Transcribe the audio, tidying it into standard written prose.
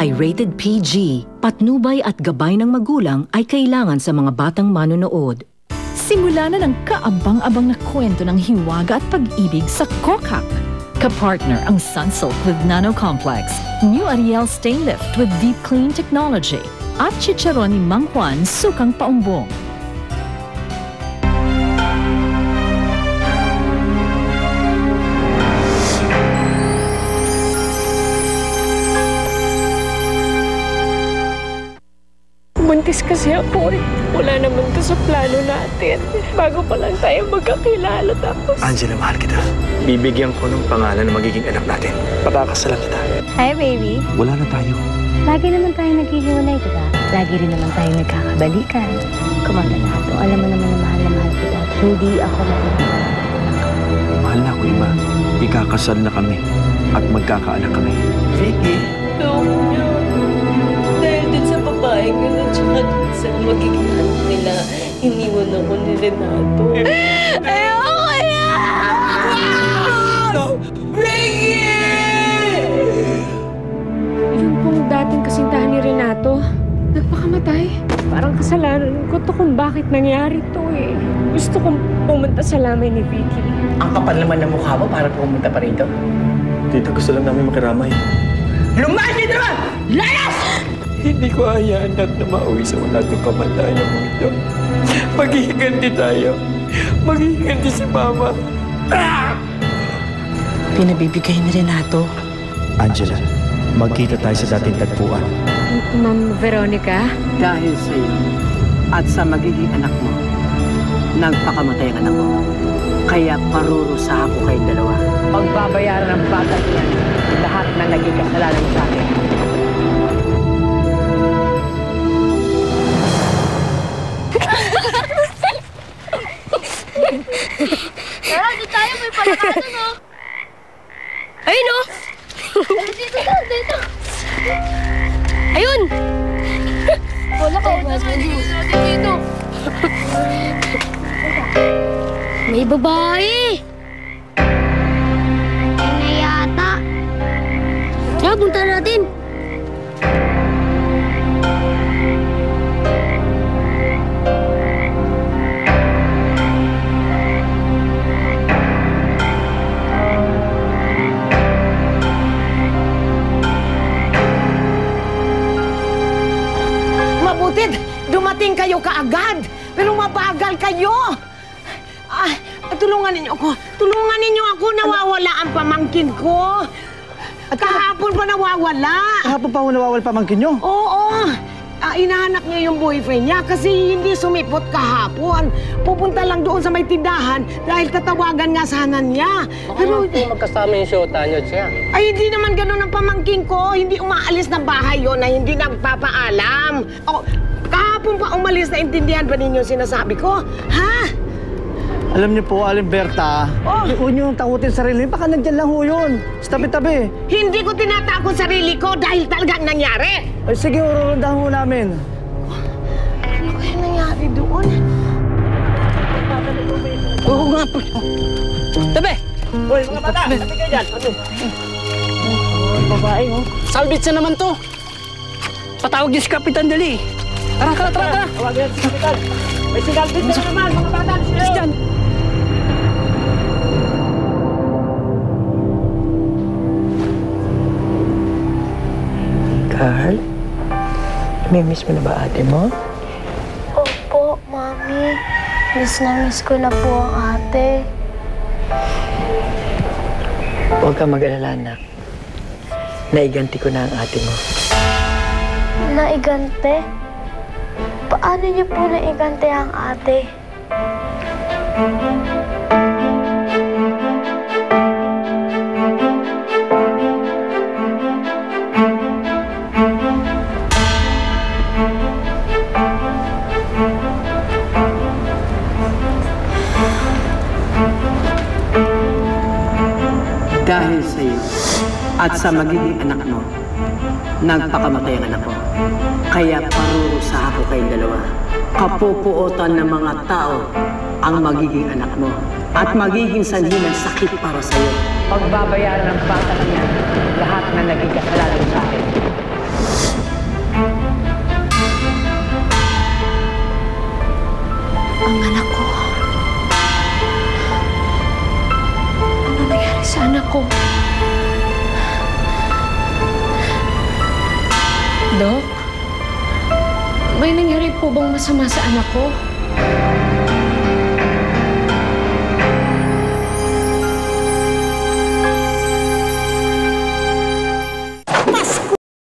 ay rated PG. Patnubay at gabay ng magulang ay kailangan sa mga batang manonood. Simula na ng kaabang-abang na kwento ng hiwaga at pag-ibig sa Kokak. Kapartner ang Sunsilk with Nano Complex, New Ariel Stain Lift with Deep Clean Technology, at Chicharon ni Mang Juan Sukang Paumbong. Buntis kasi ako eh. Wala naman to sa plano natin. Bago pa lang tayo magkakilala tapos... Angela, mahal kita. Bibigyan ko ng pangalan na magiging anak natin. Pakakasalan kita. Hi, baby. Wala na tayo. Lagi naman tayo naghihiwalay, diba? Lagi rin naman tayo nagkakabalikan. Kumanda na ito. Alam mo naman na mahal kita. Hindi ako magmamahal. Mahal na ako, iba. Ikakasal na kami at magkakaanak kami. Vicky? Dahil din sa babaeng yun at saka sa magiging anak nila, iniwan ako ni Renato. Ayoko yan! Vicky! Yun pong dating kasintahan ni Renato. Nagpakamatay. Parang kasalanan ko to kung bakit nangyari to eh. Gusto kong pumunta sa lamay ni Vicky. Ang kapal naman ng mukha mo para pumunta pa rito. Tita, gusto lang namin makiramay. Lumayas dito naman! Layas! Hindi ko hayaan na mauwi sa wala itong kamatayan mo ito. Maghihiganti tayo. Maghihiganti si Mama. Pinabibigay ni Renato. Angela, magkita tayo sa dating tagpuan. Ma'am Veronica? Dahil sa iyo at sa magiging anak mo, nagpakamatay ang anak mo. Kaya parurusa ako kayong dalawa. Pagbabayaran ng bata niyan lahat na naging kasalanan sa akin. Tara, dito tayo. May palakasan, no? Ayun, no? Dito. Ayun! Wala ka. Dito. May babae! Ayun na yata. Tara, punta natin. Dumating kayo kaagad, pero mabagal kayo. Tulungan ninyo ako. Tulungan ninyo ako. Nawawala ang pamangkin ko. At kahapon pa nawawala. Kahapon pa nawawala pamangkin nyo? Oo. Inahanap niya yung boyfriend niya kasi hindi sumipot kahapon. Pupunta lang doon sa may tindahan dahil tatawagan nga sana niya. Pero magkasama yung shota niyo siya. Ay, hindi naman ganun ang pamangkin ko. Hindi umaalis ng bahay yon na hindi nagpapaalam. Kahapon pa umalis, na intindihan ba ninyo sinasabi ko? Ha? Alam niyo po, Aling Berta, huwag niyo takutin sarili. Baka nandyan lang ho yun. Sa tabi-tabi. Hindi ko tinatakot sarili ko dahil talagang nangyari. Ay, sige, ururundahan ho namin. Ano kaya nangyari doon? Oo nga po. Tabi! Uy, mga bata! Tabi kayo dyan! Babae, oh. Salvage na naman to! Patawag niyo si Kapitan Dali! Tara! Tawagin natin si Kapitan. May sinalbit na naman, mga bata! Sige! Carl? Namimiss mo na ba ate mo? Opo, Mami. Miss ko na po ang ate. Huwag kang mag-alala, anak. Naiganti ko na ang ate mo. Naigante? Paano niyo po naigante ang ate? Dahil sa iyo at sa magiging anak mo, nagpakamatay ang anak ko. Kaya parurusa ako kayong dalawa. Kapupuotan ng mga tao ang magiging anak mo at magiging sanhi ng sakit para sa iyo. Pagbabayaran ng bata niya lahat na naging kasalanan sa akin. ko. Dok, may nangyari po bang masama sa anak ko?